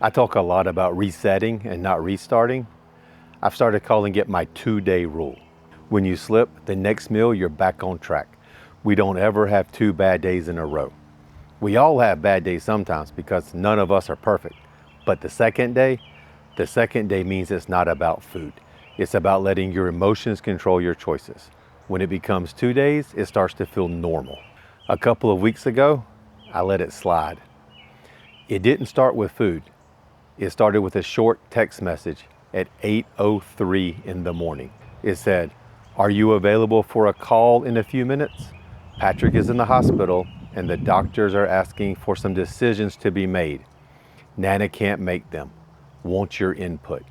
I talk a lot about resetting and not restarting. I've started calling it my 2-day rule. When you slip, the next meal you're back on track. We don't ever have 2 bad days in a row. We all have bad days sometimes because none of us are perfect. But the second day means it's not about food. It's about letting your emotions control your choices. When it becomes 2 days, it starts to feel normal. A couple of weeks ago, I let it slide. It didn't start with food. It started with a short text message at 8:03 in the morning. It said, "Are you available for a call in a few minutes? Patrick is in the hospital and the doctors are asking for some decisions to be made. Nana can't make them. Want your input."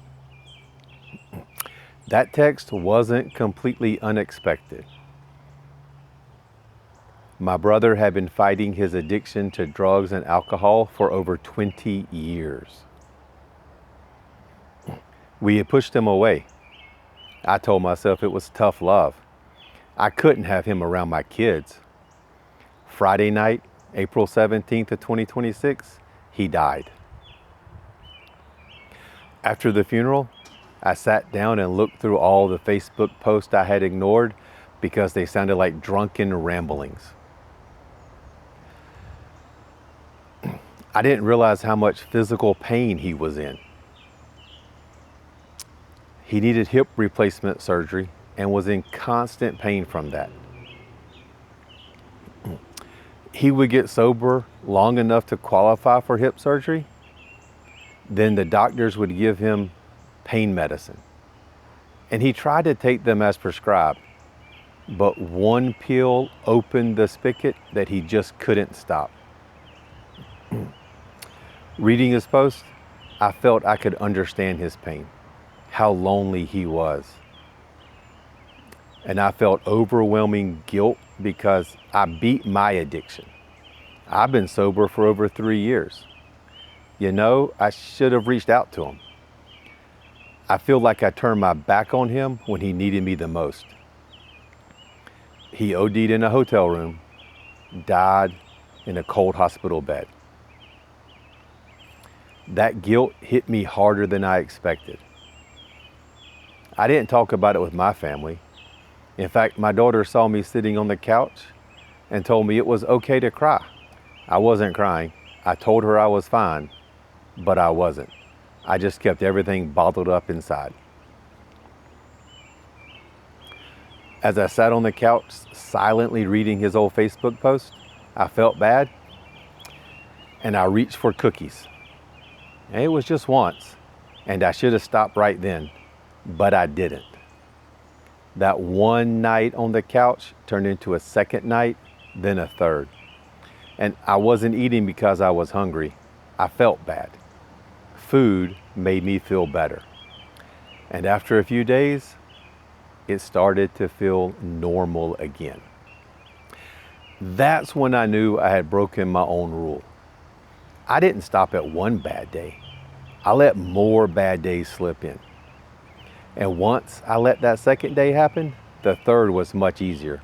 That text wasn't completely unexpected. My brother had been fighting his addiction to drugs and alcohol for over 20 years. We had pushed him away. I told myself it was tough love. I couldn't have him around my kids. Friday night, April 17th of 2026, he died. After the funeral, I sat down and looked through all the Facebook posts I had ignored because they sounded like drunken ramblings. I didn't realize how much physical pain he was in. He needed hip replacement surgery and was in constant pain from that. He would get sober long enough to qualify for hip surgery. Then the doctors would give him pain medicine. And he tried to take them as prescribed, but one pill opened the spigot that he just couldn't stop. Reading his post, I felt I could understand his pain, how lonely he was. And I felt overwhelming guilt because I beat my addiction. I've been sober for over 3 years. You know, I should have reached out to him. I feel like I turned my back on him when he needed me the most. He OD'd in a hotel room, died in a cold hospital bed. That guilt hit me harder than I expected. I didn't talk about it with my family. In fact, my daughter saw me sitting on the couch and told me it was okay to cry. I wasn't crying. I told her I was fine, but I wasn't. I just kept everything bottled up inside. As I sat on the couch silently reading his old Facebook post, I felt bad and I reached for cookies. And it was just once, and I should have stopped right then, but I didn't. That one night on the couch turned into a second night, then a third. And I wasn't eating because I was hungry. I felt bad. Food made me feel better. And after a few days, it started to feel normal again. That's when I knew I had broken my own rule. I didn't stop at one bad day. I let more bad days slip in. And once I let that second day happen, the third was much easier.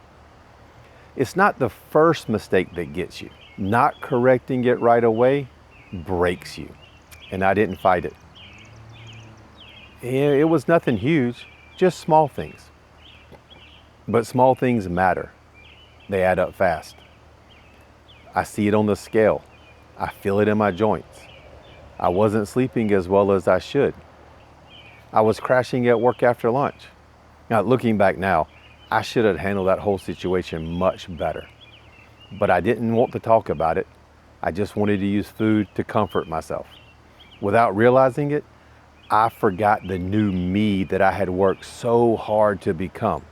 It's not the first mistake that gets you. Not correcting it right away breaks you. And I didn't fight it. It was nothing huge, just small things. But small things matter. They add up fast. I see it on the scale. I feel it in my joints. I wasn't sleeping as well as I should. I was crashing at work after lunch. Now, looking back now, I should have handled that whole situation much better. But I didn't want to talk about it. I just wanted to use food to comfort myself. Without realizing it, I forgot the new me that I had worked so hard to become.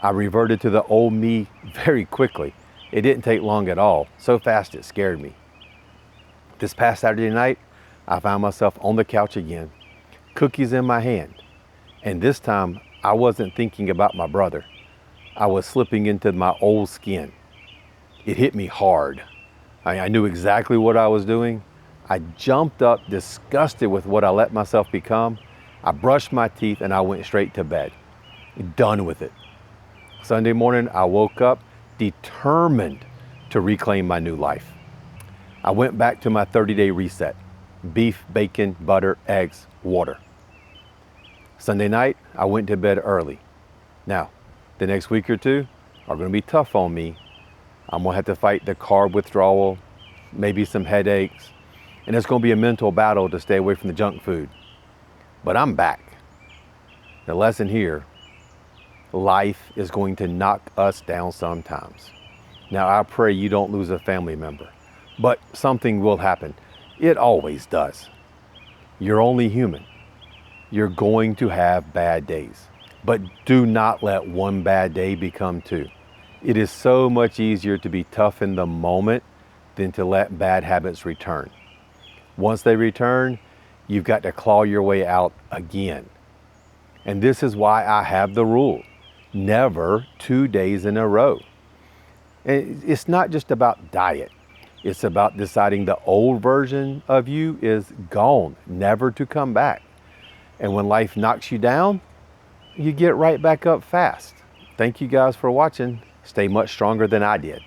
I reverted to the old me very quickly. It didn't take long at all. So fast it scared me. This past Saturday night, I found myself on the couch again, cookies in my hand. And this time, I wasn't thinking about my brother. I was slipping into my old skin. It hit me hard. I knew exactly what I was doing. I jumped up, disgusted with what I let myself become. I brushed my teeth and I went straight to bed. Done with it. Sunday morning, I woke up determined to reclaim my new life. I went back to my 30-day reset. beef, bacon, butter, eggs, water. Sunday night, I went to bed early. Now, the next week or two are going to be tough on me. I'm going to have to fight the carb withdrawal, maybe some headaches, and it's going to be a mental battle to stay away from the junk food. But I'm back. The lesson here, life is going to knock us down sometimes. Now, I pray you don't lose a family member, but something will happen. It always does. You're only human. You're going to have bad days, but do not let one bad day become two. It is so much easier to be tough in the moment than to let bad habits return. Once they return, you've got to claw your way out again. And this is why I have the rule, never 2 days in a row. And it's not just about diet. It's about deciding the old version of you is gone, never to come back. And when life knocks you down, you get right back up fast. Thank you guys for watching. Stay much stronger than I did.